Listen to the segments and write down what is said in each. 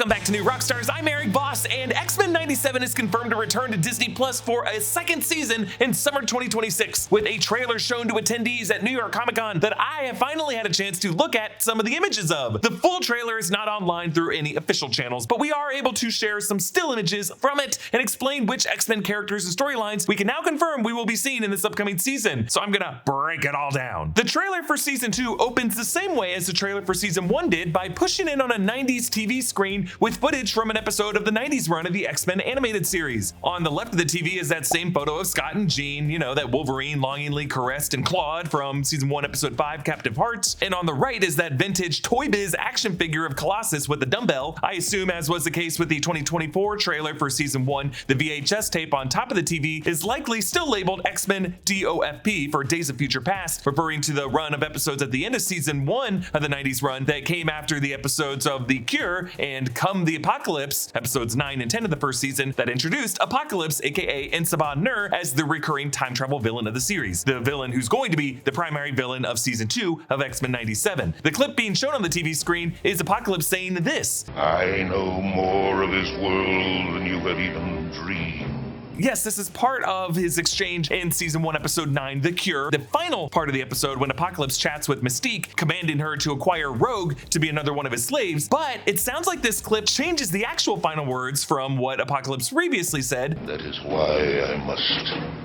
Welcome back to New Rockstars. I'm Erik, Voss, and X-Men 97 is confirmed to return to Disney Plus for a second season in summer 2026, with a trailer shown to attendees at New York Comic Con that I have finally had a chance to look at some of the images of. The full trailer is not online through any official channels, but we are able to share some still images from it and explain which X-Men characters and storylines we can now confirm we will be seeing in this upcoming season. So I'm gonna break it all down. The trailer for season 2 opens the same way as the trailer for season 1 did, by pushing in on a 90s TV screen with footage from an episode of the 90s run of the X-Men animated series. On the left of the TV is that same photo of Scott and Jean, you know, that Wolverine longingly caressed and clawed from season 1 episode 5 Captive Hearts. And on the right is that vintage Toy Biz action figure of Colossus with a dumbbell. I assume, as was the case with the 2024 trailer for season 1, the VHS tape on top of the TV is likely still labeled X-Men DOFP for Days of Future Past, referring to the run of episodes at the end of season 1 of the 90s run that came after the episodes of The Cure and Come the Apocalypse, episodes 9 and 10 of the first season, that introduced Apocalypse, aka Ensabah Nur, as the recurring time travel villain of the series, the villain who's going to be the primary villain of season 2 of X-Men 97. The clip being shown on the TV screen is Apocalypse saying this: "I know more of this world than you have even dreamed." Yes, this is part of his exchange in season 1, episode 9, The Cure, the final part of the episode when Apocalypse chats with Mystique, commanding her to acquire Rogue to be another one of his slaves. But it sounds like this clip changes the actual final words from what Apocalypse previously said. "That is why I must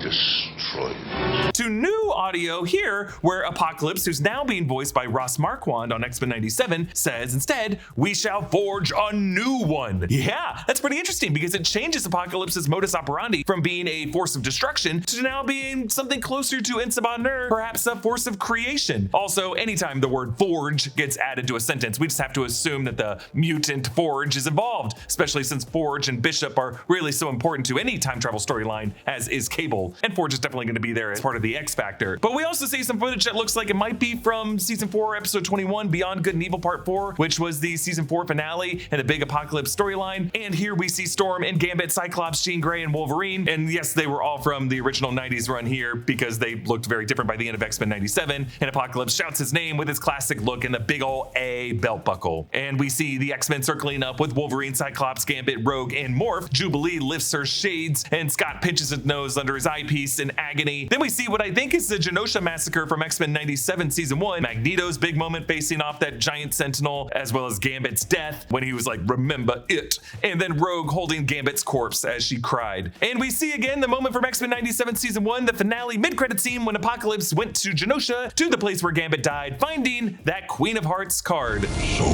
destroy you." To new audio here, where Apocalypse, who's now being voiced by Ross Marquand on X-Men 97, says instead, "We shall forge a new one." Yeah, that's pretty interesting because it changes Apocalypse's modus operandi from being a force of destruction to now being something closer to Ensabah Nur, perhaps a force of creation. Also, anytime the word forge gets added to a sentence, we just have to assume that the mutant Forge is involved, especially since Forge and Bishop are really so important to any time travel storyline, as is Cable, and Forge is definitely going to be there as part of the X Factor. But we also see some footage that looks like it might be from season 4, episode 21, Beyond Good and Evil Part 4, which was the season 4 finale and the big Apocalypse storyline. And here we see Storm and Gambit, Cyclops, Jean Grey, and Wolverine. And yes, they were all from the original 90s run here because they looked very different by the end of X-Men 97. And Apocalypse shouts his name with his classic look and the big ol' A belt buckle. And we see the X-Men circling up with Wolverine, Cyclops, Gambit, Rogue, and Morph. Jubilee lifts her shades and Scott pinches his nose under his eyepiece in agony. Then we see what I think is the Genosha massacre from X-Men 97 season 1. Magneto's big moment facing off that giant Sentinel, as well as Gambit's death when he was like, "Remember it." And then Rogue holding Gambit's corpse as she cried. And we see again the moment from X-Men 97 season 1, the finale mid-credit scene when Apocalypse went to Genosha, to the place where Gambit died, finding that Queen of Hearts card. So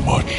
much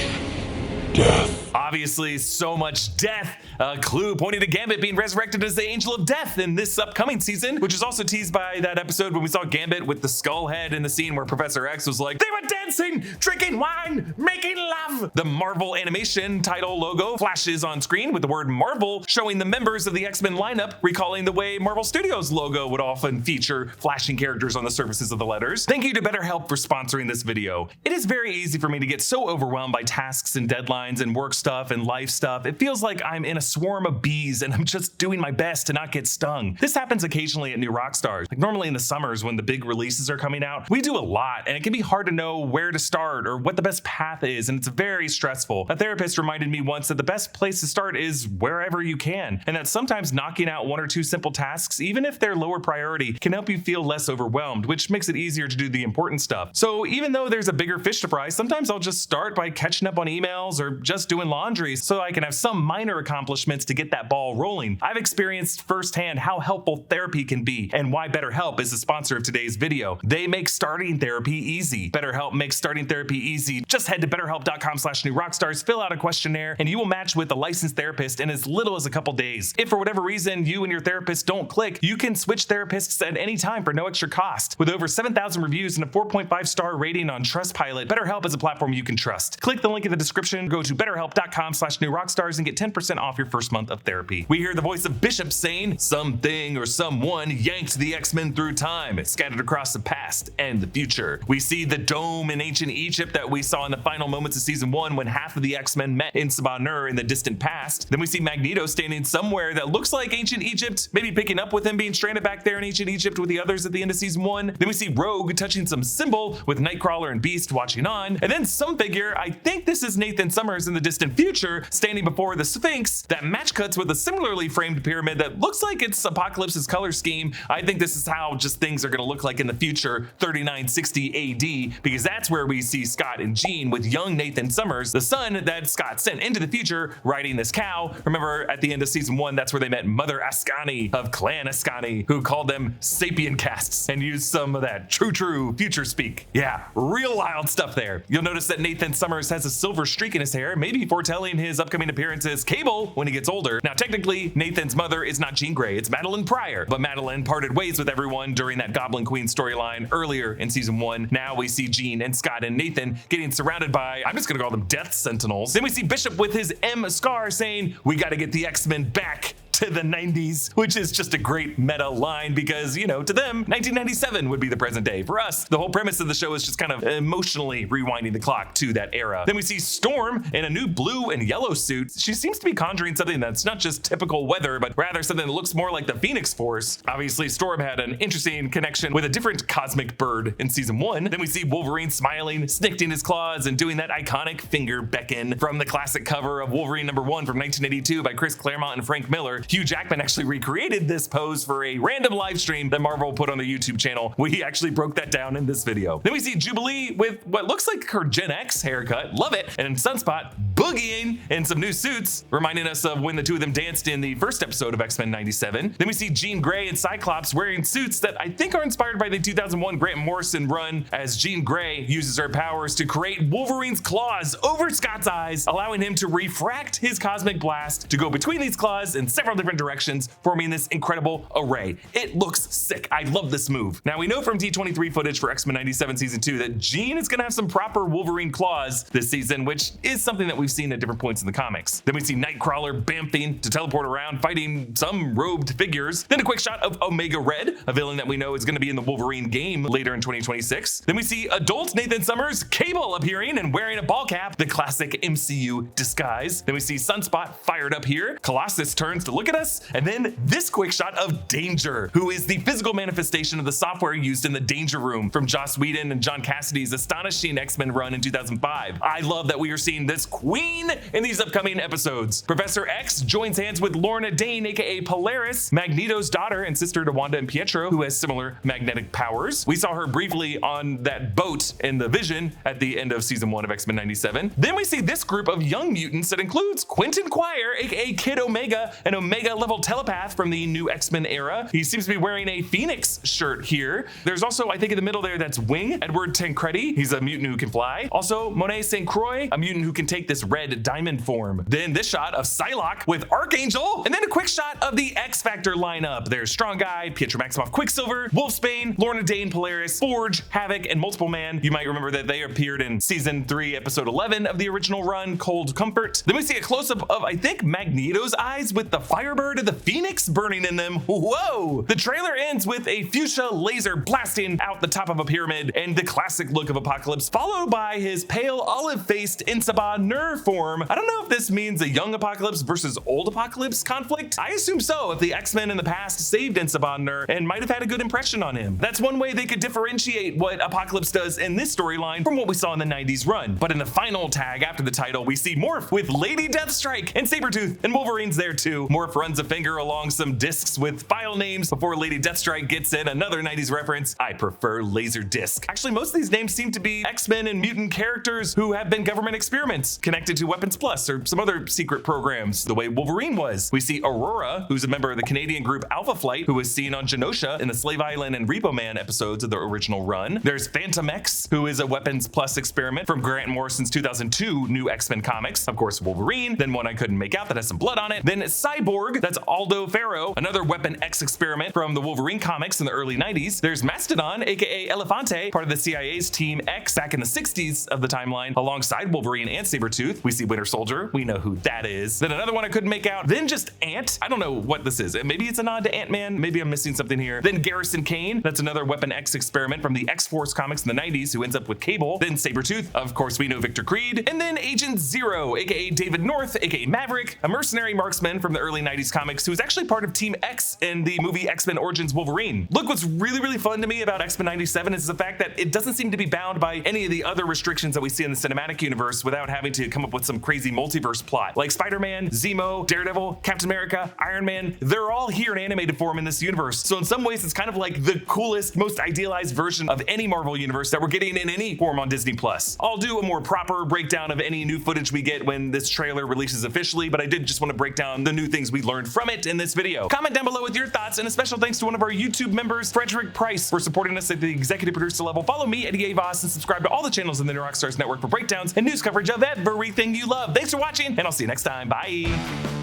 death. Obviously, so much death. A clue pointing to Gambit being resurrected as the Angel of Death in this upcoming season, which is also teased by that episode when we saw Gambit with the skull head in the scene where Professor X was like, "They were dancing, drinking wine, making love." The Marvel animation title logo flashes on screen with the word Marvel, showing the members of the X-Men lineup, recalling the way Marvel Studios logo would often feature flashing characters on the surfaces of the letters. Thank you to BetterHelp for sponsoring this video. It is very easy for me to get so overwhelmed by tasks and deadlines and work stuff and life stuff. It feels like I'm in a swarm of bees and I'm just doing my best to not get stung. This happens occasionally at New Rockstars. Like normally in the summers when the big releases are coming out, we do a lot and it can be hard to know where to start or what the best path is, and it's very stressful. A therapist reminded me once that the best place to start is wherever you can, and that sometimes knocking out 1 or 2 simple tasks, even if they're lower priority, can help you feel less overwhelmed, which makes it easier to do the important stuff. So even though there's a bigger fish to fry, sometimes I'll just start by catching up on emails or just doing laundry so I can have some minor accomplishments to get that ball rolling. I've experienced firsthand how helpful therapy can be and why BetterHelp is the sponsor of today's video. They make starting therapy easy. BetterHelp makes starting therapy easy. Just head to betterhelp.com/newrockstars, fill out a questionnaire, and you will match with a licensed therapist in as little as a couple days. If for whatever reason you and your therapist don't click, you can switch therapists at any time for no extra cost. With over 7,000 reviews and a 4.5-star rating on Trustpilot, BetterHelp is a platform you can trust. Click the link in the description, go to betterhelp.com/newrockstars, and get 10% off your first month of therapy. We hear the voice of Bishop saying, "Something or someone yanked the X-Men through time, scattered across the past and the future." We see the dome in ancient Egypt that we saw in the final moments of season 1 when half of the X-Men met in Ensabah Nur in the distant past. Then we see Magneto standing somewhere that looks like ancient Egypt, maybe picking up with him being stranded back there in ancient Egypt with the others at the end of season 1. Then we see Rogue touching some symbol with Nightcrawler and Beast watching on. And then some figure, I think this is Nathan Summers in the distant distant future, standing before the Sphinx that match cuts with a similarly framed pyramid that looks like it's Apocalypse's color scheme. I think this is how just things are going to look like in the future, 3960 AD, because that's where we see Scott and Jean with young Nathan Summers, the son that Scott sent into the future, riding this cow. Remember at the end of season 1, that's where they met Mother Ascani of Clan Ascani, who called them sapien casts and used some of that true future speak. Yeah, real wild stuff there. You'll notice that Nathan Summers has a silver streak in his hair, maybe foretelling his upcoming appearance as Cable when he gets older. Now, technically, Nathan's mother is not Jean Grey, it's Madeline Pryor, but Madeline parted ways with everyone during that Goblin Queen storyline earlier in season 1. Now we see Jean and Scott and Nathan getting surrounded by, I'm just gonna call them Death Sentinels. Then we see Bishop with his M scar saying, we gotta get the X-Men back to the 90s, which is just a great meta line because, you know, to them, 1997 would be the present day. For us, the whole premise of the show is just kind of emotionally rewinding the clock to that era. Then we see Storm in a new blue and yellow suit. She seems to be conjuring something that's not just typical weather, but rather something that looks more like the Phoenix Force. Obviously, Storm had an interesting connection with a different cosmic bird in season 1. Then we see Wolverine smiling, snicking his claws, and doing that iconic finger beckon from the classic cover of Wolverine #1 from 1982 by Chris Claremont and Frank Miller. Hugh Jackman actually recreated this pose for a random live stream that Marvel put on the YouTube channel. We actually broke that down in this video. Then we see Jubilee with what looks like her Gen X haircut, love it, and Sunspot boogieing in some new suits, reminding us of when the two of them danced in the first episode of X-Men 97. Then we see Jean Grey and Cyclops wearing suits that I think are inspired by the 2001 Grant Morrison run, as Jean Grey uses her powers to create Wolverine's claws over Scott's eyes, allowing him to refract his cosmic blast to go between these claws in several different directions, forming this incredible array. It looks sick. I love this move. Now we know from D23 footage for X-Men 97 season 2 that Jean is gonna have some proper Wolverine claws this season, which is something that we've seen at different points in the comics. Then we see Nightcrawler bamfing to teleport around, fighting some robed figures. Then a quick shot of Omega Red, a villain that we know is gonna be in the Wolverine game later in 2026. Then we see adult Nathan Summers, Cable, appearing and wearing a ball cap, the classic MCU disguise. Then we see Sunspot fired up here. Colossus turns to look at us, and then this quick shot of Danger, who is the physical manifestation of the software used in the Danger Room from Joss Whedon and John Cassidy's astonishing X-Men run in 2005. I love that we are seeing this queen in these upcoming episodes. Professor X joins hands with Lorna Dane, aka Polaris, Magneto's daughter and sister to Wanda and Pietro, who has similar magnetic powers. We saw her briefly on that boat in the Vision at the end of season 1 of X-Men 97. Then we see this group of young mutants that includes Quentin Quire, aka Kid Omega, an Omega level telepath from the new X-Men era. He seems to be wearing a Phoenix shirt here. There's also, I think in the middle there, that's Wing, Edward Tancredi. He's a mutant who can fly. Also, Monet St. Croix, a mutant who can take this red diamond form. Then this shot of Psylocke with Archangel, and then a quick shot of the X Factor lineup. There's Strong Guy, Pietro Maximoff Quicksilver, Wolfsbane, Lorna Dane Polaris, Forge, Havoc, and Multiple Man. You might remember that they appeared in season 3, episode 11 of the original run, Cold Comfort. Then we see a close-up of, I think, Magneto's eyes with the Firebird and the Phoenix burning in them. Whoa! The trailer ends with a fuchsia laser blasting out the top of a pyramid and the classic look of Apocalypse, followed by his pale olive-faced Insaba Nur form. I don't know if this means a young Apocalypse versus old Apocalypse conflict. I assume so, if the X-Men in the past saved Insaba Nur and might have had a good impression on him. That's one way they could differentiate what Apocalypse does in this storyline from what we saw in the 90s run. But in the final tag after the title, we see Morph with Lady Deathstrike and Sabretooth, and Wolverine's there too. Morph runs a finger along some discs with file names before Lady Deathstrike gets in another 90s reference. I prefer Laserdisc. Actually, most of these names seem to be X-Men and mutant characters who have been government experiments connected to Weapons Plus or some other secret programs, the way Wolverine was. We see Aurora, who's a member of the Canadian group Alpha Flight, who was seen on Genosha in the Slave Island and Repo Man episodes of the original run. There's Phantom X, who is a Weapons Plus experiment from Grant Morrison's 2002 new X-Men comics. Of course, Wolverine, then one I couldn't make out that has some blood on it. Then Cyborg, that's Aldo Ferro, another Weapon X experiment from the Wolverine comics in the early 90s. There's Mastodon, aka Elefante, part of the CIA's Team X back in the 60s of the timeline, alongside Wolverine and Sabretooth. We see Winter Soldier, we know who that is. Then another one I couldn't make out. Then just Ant, I don't know what this is. Maybe it's a nod to Ant-Man, maybe I'm missing something here. Then Garrison Kane, that's another Weapon X experiment from the X-Force comics in the 90s who ends up with Cable. Then Sabretooth, of course we know Victor Creed. And then Agent Zero, aka David North, aka Maverick, a mercenary marksman from the early 90s comics who was actually part of Team X in the movie X-Men Origins Wolverine. Look, what's really fun to me about X-Men 97 is the fact that it doesn't seem to be bound by any of the other restrictions that we see in the cinematic universe without having to come up with some crazy multiverse plot. Like Spider-Man, Zemo, Daredevil, Captain America, Iron Man, they're all here in animated form in this universe. So in some ways, it's kind of like the coolest, most idealized version of any Marvel universe that we're getting in any form on Disney+. I'll do a more proper breakdown of any new footage we get when this trailer releases officially, but I did just want to break down the new things we learned from it in this video. Comment down below with your thoughts, and a special thanks to one of our YouTube members, Frederick Price, for supporting us at the executive producer level. Follow me, Eddie Voss, and subscribe to all the channels in the Rockstars network for breakdowns and news coverage of everything you love. Thanks for watching, and I'll see you next time. Bye.